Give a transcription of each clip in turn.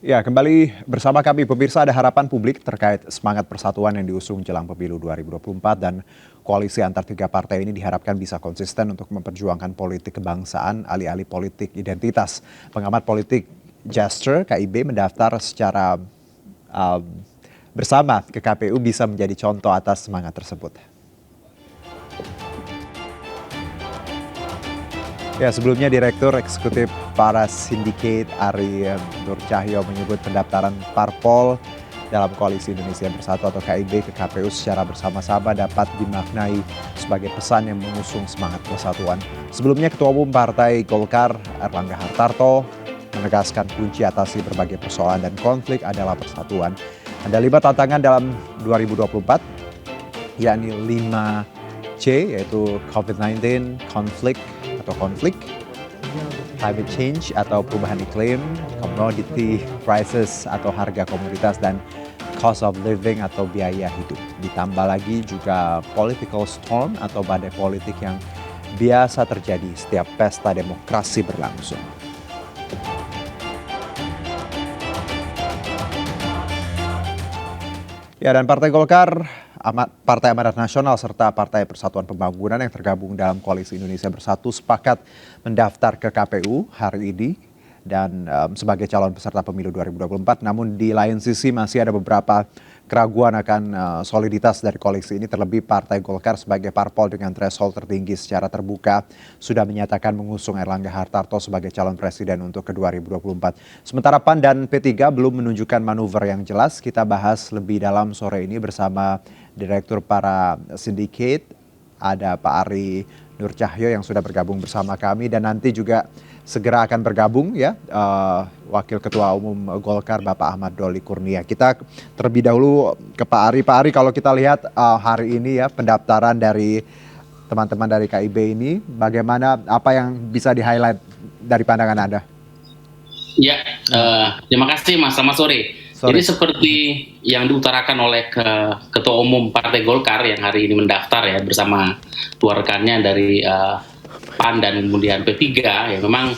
Ya, kembali bersama kami pemirsa, ada harapan publik terkait semangat persatuan yang diusung jelang pemilu 2024 dan koalisi antar tiga partai ini diharapkan bisa konsisten untuk memperjuangkan politik kebangsaan alih-alih politik identitas. Pengamat politik Gesture KIB mendaftar secara um, bersama ke KPU bisa menjadi contoh atas semangat tersebut. Ya, sebelumnya Direktur Eksekutif Paras Syndicate Ari Nur Cahyo menyebut pendaftaran parpol dalam Koalisi Indonesia Bersatu atau KIB ke KPU secara bersama-sama dapat dimaknai sebagai pesan yang mengusung semangat persatuan. Sebelumnya Ketua Umum Partai Golkar Erlangga Hartarto menegaskan kunci atasi berbagai persoalan dan konflik adalah persatuan. Ada 5 tantangan dalam 2024, yakni 5C, yaitu COVID-19, konflik, climate change atau perubahan iklim, commodity crisis atau harga komoditas, dan cost of living atau biaya hidup. Ditambah lagi juga political storm atau badai politik yang biasa terjadi setiap pesta demokrasi berlangsung. Ya, dan Partai Golkar, Partai Amanat Nasional serta Partai Persatuan Pembangunan yang tergabung dalam Koalisi Indonesia Bersatu sepakat mendaftar ke KPU hari ini dan sebagai calon peserta pemilu 2024. Namun di lain sisi masih ada beberapa keraguan akan soliditas dari koalisi ini, terlebih Partai Golkar sebagai parpol dengan threshold tertinggi secara terbuka sudah menyatakan mengusung Erlangga Hartarto sebagai calon presiden untuk ke 2024. Sementara PAN dan P3 belum menunjukkan manuver yang jelas. Kita bahas lebih dalam sore ini bersama Direktur Para Syndicate, ada Pak Ari Nur Cahyo yang sudah bergabung bersama kami, dan nanti juga segera akan bergabung ya Wakil Ketua Umum Golkar Bapak Ahmad Doli Kurnia. Kita terlebih dahulu ke Pak Ari. Pak Ari, kalau kita lihat hari ini ya pendaftaran dari teman-teman dari KIB ini, bagaimana, apa yang bisa di-highlight dari pandangan Anda? Ya, terima kasih Mas, selamat sore. Jadi seperti yang diutarakan oleh Ketua Umum Partai Golkar yang hari ini mendaftar ya bersama dua rekannya dari PAN dan kemudian P3, ya memang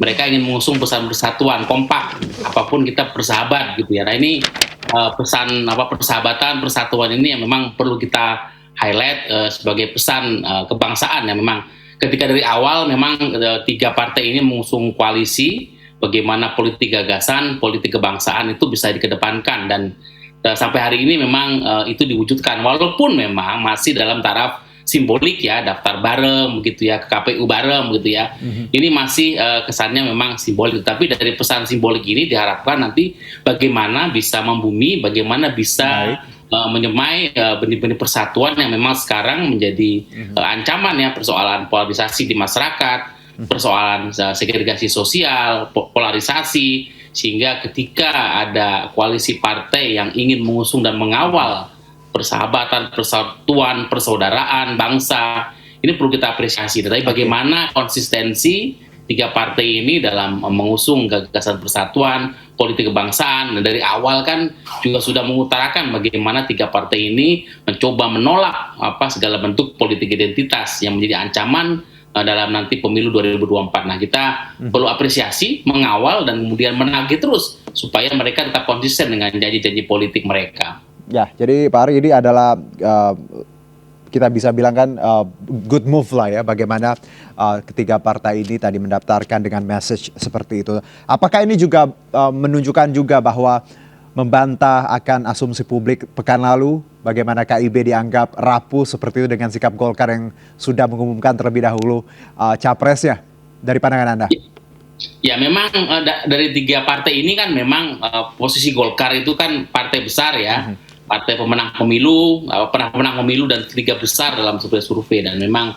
mereka ingin mengusung pesan persatuan, kompak, apapun kita bersahabat gitu ya. Nah ini pesan persahabatan, persatuan ini yang memang perlu kita highlight sebagai pesan kebangsaan ya. Memang ketika dari awal memang tiga partai ini mengusung koalisi, bagaimana politik gagasan, politik kebangsaan itu bisa dikedepankan, dan sampai hari ini memang itu diwujudkan, walaupun memang masih dalam taraf simbolik ya, daftar bareng begitu ya, ke KPU bareng begitu ya. Ini masih kesannya memang simbolik, tapi dari pesan simbolik ini diharapkan nanti bagaimana bisa membumi, bagaimana bisa menyemai benih-benih persatuan yang memang sekarang menjadi ancaman ya, persoalan polarisasi di masyarakat, persoalan segregasi sosial, polarisasi, sehingga ketika ada koalisi partai yang ingin mengusung dan mengawal persahabatan, persatuan, persaudaraan, bangsa, ini perlu kita apresiasi. Tetapi bagaimana konsistensi tiga partai ini dalam mengusung gagasan persatuan, politik kebangsaan, dan dari awal kan juga sudah mengutarakan bagaimana tiga partai ini mencoba menolak segala bentuk politik identitas yang menjadi ancaman dalam nanti pemilu 2024. Nah, kita perlu apresiasi, mengawal, dan kemudian menagih terus supaya mereka tetap konsisten dengan janji-janji politik mereka. Ya, jadi Pak Ari, ini adalah kita bisa bilang kan good move lah ya, bagaimana ketiga partai ini tadi mendaftarkan dengan message seperti itu. Apakah ini juga menunjukkan juga bahwa membantah akan asumsi publik pekan lalu, bagaimana KIB dianggap rapuh seperti itu dengan sikap Golkar yang sudah mengumumkan terlebih dahulu capresnya, dari pandangan Anda? Ya memang dari tiga partai ini kan memang posisi Golkar itu kan partai besar ya, partai pemenang pemilu, pernah pemenang pemilu dan ketiga besar dalam survei, dan memang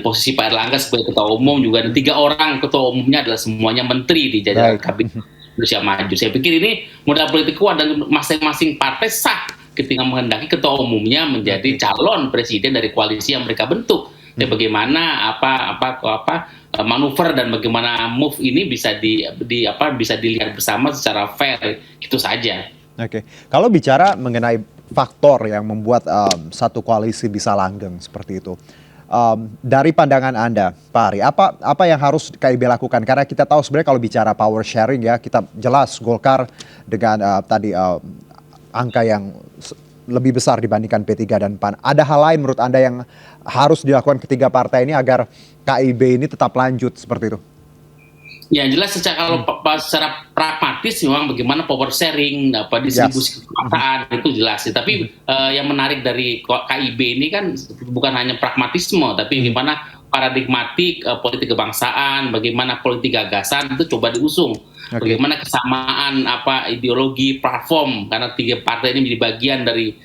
posisi Pak Erlangga sebagai ketua umum juga, dan 3 orang ketua umumnya adalah semuanya menteri di jajaran kabinet Indonesia Maju. Saya pikir ini modal politik kuat, dan masing-masing partai sah ketika menghendaki ketua umumnya menjadi calon presiden dari koalisi yang mereka bentuk. Dan bagaimana manuver dan bagaimana move ini bisa bisa dilihat bersama secara fair, gitu saja. Oke, kalau bicara mengenai faktor yang membuat satu koalisi bisa langgeng seperti itu, dari pandangan Anda, Pak Ari, apa yang harus KIB lakukan? Karena kita tahu sebenarnya kalau bicara power sharing ya, kita jelas Golkar dengan angka yang lebih besar dibandingkan P3 dan PAN. Ada hal lain menurut Anda yang harus dilakukan ketiga partai ini agar KIB ini tetap lanjut seperti itu? Ya jelas kalau secara pragmatis memang bagaimana power sharing, distribusi kekuasaan itu jelas. Tapi yang menarik dari KIB ini kan bukan hanya pragmatisme, tapi bagaimana paradigmatik politik kebangsaan, bagaimana politik gagasan itu coba diusung. Bagaimana kesamaan ideologi, platform, karena tiga partai ini menjadi bagian dari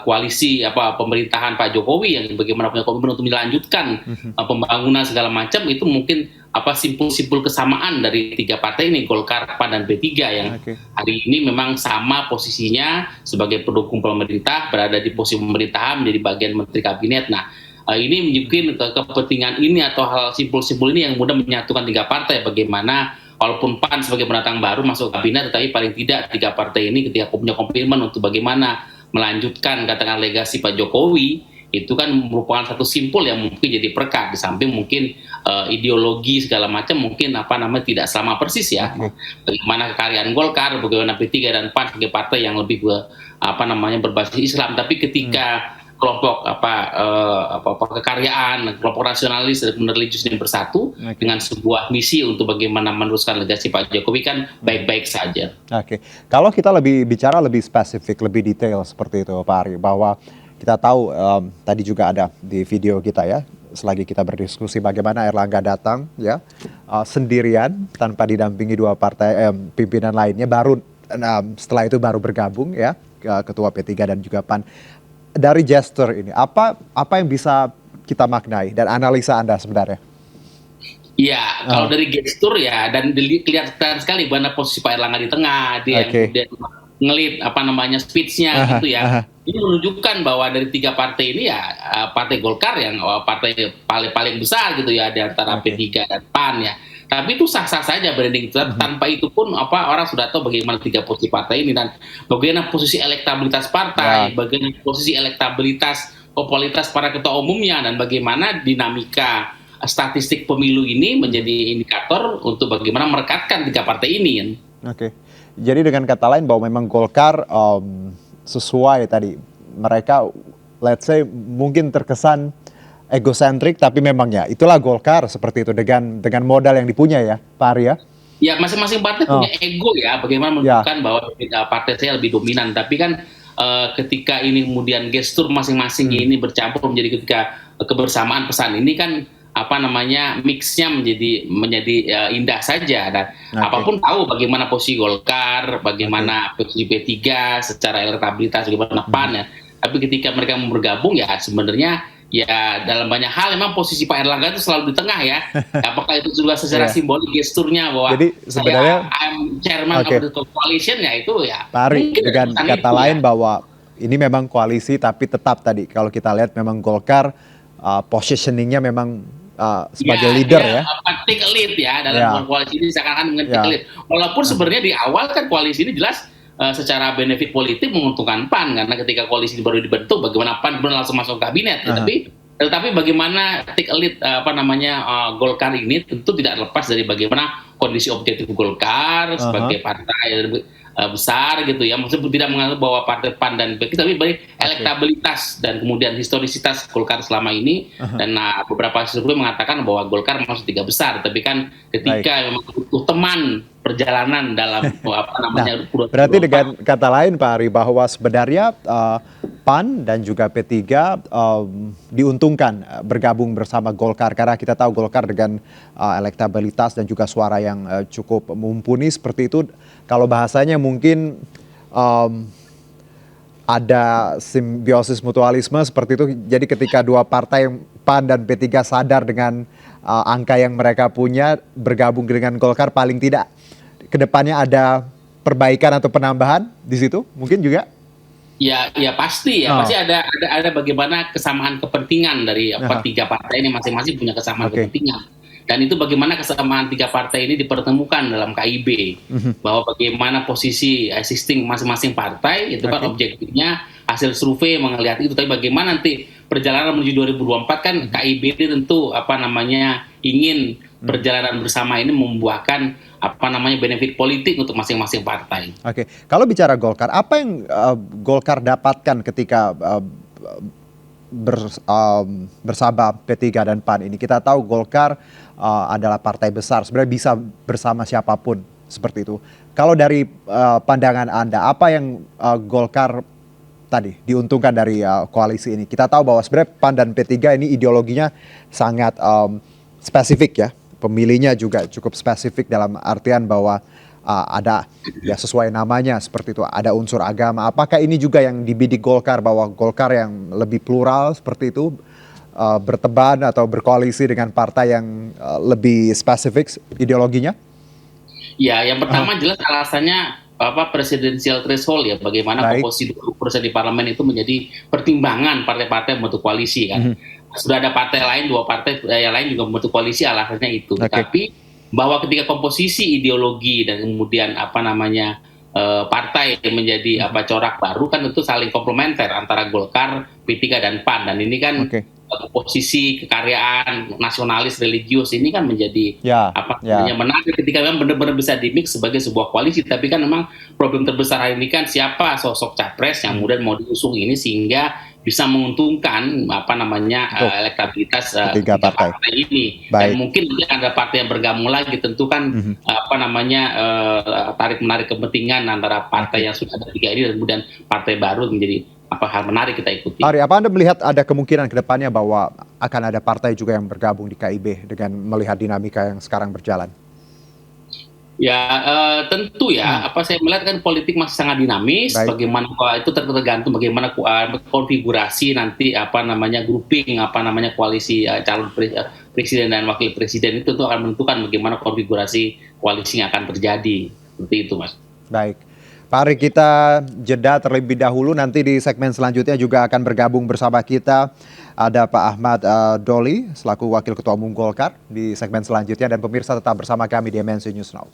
koalisi pemerintahan Pak Jokowi yang bagaimana punya komitmen untuk melanjutkan pembangunan segala macam, itu mungkin simpul-simpul kesamaan dari tiga partai ini, Golkar, PAN, dan P3 yang hari ini memang sama posisinya sebagai pendukung pemerintah, berada di posisi pemerintahan, menjadi bagian menteri kabinet. Nah, ini mungkin kepentingan ini atau hal simpul-simpul ini yang mudah menyatukan tiga partai. Bagaimana walaupun PAN sebagai pendatang baru masuk kabinet, tetapi paling tidak tiga partai ini ketika punya komitmen untuk bagaimana melanjutkan katakan legasi Pak Jokowi, itu kan merupakan satu simpul yang mungkin jadi perekat, di samping mungkin ideologi segala macam mungkin tidak sama persis ya. Bagaimana kekayaan Golkar, bagaimana P3 dan PAN sebagai partai yang lebih berbasis Islam, tapi ketika kelompok kekaryaan, kelompok rasionalis dan religius ini bersatu dengan sebuah misi untuk bagaimana meneruskan legasi Pak Jokowi kan baik-baik saja. Kalau kita bicara lebih spesifik, lebih detail seperti itu Pak Ari, bahwa kita tahu tadi juga ada di video kita ya, selagi kita berdiskusi bagaimana Erlangga datang ya sendirian tanpa didampingi dua partai pimpinan lainnya, baru setelah itu baru bergabung ya ketua P3 dan juga PAN. Dari gesture ini apa yang bisa kita maknai dan analisa Anda sebenarnya? Ya, kalau dari gestur ya, dan kelihatan sekali mana posisi Pak Erlangga di tengah, dia kemudian ngelit speech-nya gitu ya. Ini menunjukkan bahwa dari tiga partai ini ya partai Golkar yang partai paling besar gitu ya di antara P3 dan PAN ya. Tapi itu sah-sah saja branding itu. Tanpa itu pun orang sudah tahu bagaimana tiga posisi partai ini dan bagaimana posisi elektabilitas partai, bagaimana posisi elektabilitas popularitas para ketua umumnya, dan bagaimana dinamika statistik pemilu ini menjadi indikator untuk bagaimana merekatkan tiga partai ini. Jadi dengan kata lain bahwa memang Golkar sesuai tadi, mereka let's say mungkin terkesan egosentrik, tapi memang ya itulah Golkar seperti itu dengan modal yang dipunya ya Pak Ari ya. Ya masing-masing partai punya ego ya, bagaimana menunjukkan bahwa partai saya lebih dominan, tapi kan ketika ini kemudian gestur masing-masing ini bercampur menjadi ketika kebersamaan pesan ini kan mixnya menjadi indah saja, dan apapun tahu bagaimana posisi Golkar, bagaimana posisi P3 secara elektabilitas, bagaimana PAN ya. Tapi ketika mereka mau bergabung ya sebenarnya ya dalam banyak hal memang posisi Pak Erlangga itu selalu di tengah ya. Apakah itu juga secara simbolik gesturnya bahwa jadi sebenarnya I'm chairman of the coalition ya, itu ya. Pak Ari, dengan kata lain bahwa ini memang koalisi, tapi tetap tadi kalau kita lihat memang Golkar positioningnya memang sebagai leader ya. Take lead ya dalam koalisi ini, seakan-akan mengerti lead. Walaupun sebenarnya di awal kan koalisi ini jelas secara benefit politik menguntungkan PAN, karena ketika koalisi ini baru dibentuk bagaimana PAN benar langsung masuk kabinet. Tetapi bagaimana take lead Golkar ini tentu tidak lepas dari bagaimana kondisi objektif Golkar sebagai partai besar gitu ya. Maksudnya tidak menganggap bahwa partai PAN dan P3, tapi bagi elektabilitas dan kemudian historisitas Golkar selama ini. Dan beberapa survei mengatakan bahwa Golkar masuk tiga besar, tapi kan ketika memang butuh teman perjalanan dalam berarti dengan kata lain Pak Ari, bahwa sebenarnya PAN dan juga P3 diuntungkan bergabung bersama Golkar, karena kita tahu Golkar dengan elektabilitas dan juga suara yang cukup mumpuni seperti itu. Kalau bahasanya mungkin ada simbiosis mutualisme seperti itu. Jadi ketika dua partai PAN dan P3 sadar dengan angka yang mereka punya, bergabung dengan Golkar, paling tidak kedepannya ada perbaikan atau penambahan di situ mungkin juga. Ya pasti ya, pasti ada bagaimana kesamaan kepentingan dari tiga partai ini, masing-masing punya kesamaan kepentingan. Dan itu bagaimana kesamaan tiga partai ini dipertemukan dalam KIB, bahwa bagaimana posisi existing masing-masing partai itu kan objektifnya hasil survei melihat itu, tapi bagaimana nanti perjalanan menuju 2024 kan KIB ini tentu ingin perjalanan bersama ini membuahkan benefit politik untuk masing-masing partai. Oke, kalau bicara Golkar, apa yang Golkar dapatkan ketika bersama P3 dan PAN ini? Kita tahu Golkar adalah partai besar, sebenarnya bisa bersama siapapun seperti itu. Kalau dari pandangan Anda, apa yang Golkar tadi diuntungkan dari koalisi ini? Kita tahu bahwa sebenarnya PAN dan P3 ini ideologinya sangat spesifik ya, pemilihnya juga cukup spesifik dalam artian bahwa ada ya sesuai namanya seperti itu, ada unsur agama. Apakah ini juga yang dibidik Golkar, bahwa Golkar yang lebih plural seperti itu, berteban atau berkoalisi dengan partai yang lebih spesifik ideologinya? Ya, yang pertama jelas alasannya presidensial threshold ya, bagaimana komposisi 20% di parlemen itu menjadi pertimbangan partai-partai membentuk koalisi kan. Sudah ada partai lain, 2 partai yang lain juga membentuk koalisi, alasannya itu. Tapi bahwa ketika komposisi ideologi dan kemudian partai menjadi corak baru kan tentu saling komplementer antara Golkar, P3 dan PAN, dan ini kan posisi kekaryaan nasionalis religius ini kan menjadi menarik ketika memang benar-benar bisa dimix sebagai sebuah koalisi. Tapi kan memang problem terbesar hari ini kan siapa sosok capres yang kemudian mau diusung ini sehingga bisa menguntungkan elektabilitas tiga partai ini. Dan mungkin ada partai yang bergabung lagi, tentu kan tarik menarik kepentingan antara partai yang sudah ada 3 ini dan kemudian partai baru menjadi hal menarik kita ikuti. Ari, apa Anda melihat ada kemungkinan ke depannya bahwa akan ada partai juga yang bergabung di KIB dengan melihat dinamika yang sekarang berjalan? Ya tentu ya, saya melihat kan politik masih sangat dinamis. Bagaimana itu tergantung bagaimana konfigurasi nanti grouping koalisi calon presiden dan wakil presiden itu akan menentukan bagaimana konfigurasi koalisi yang akan terjadi. Seperti itu, Mas. Baik. Pak Ari, kita jeda terlebih dahulu, nanti di segmen selanjutnya juga akan bergabung bersama kita ada Pak Ahmad Doli selaku Wakil Ketua Umum Golkar di segmen selanjutnya, dan pemirsa tetap bersama kami di MNC News Now.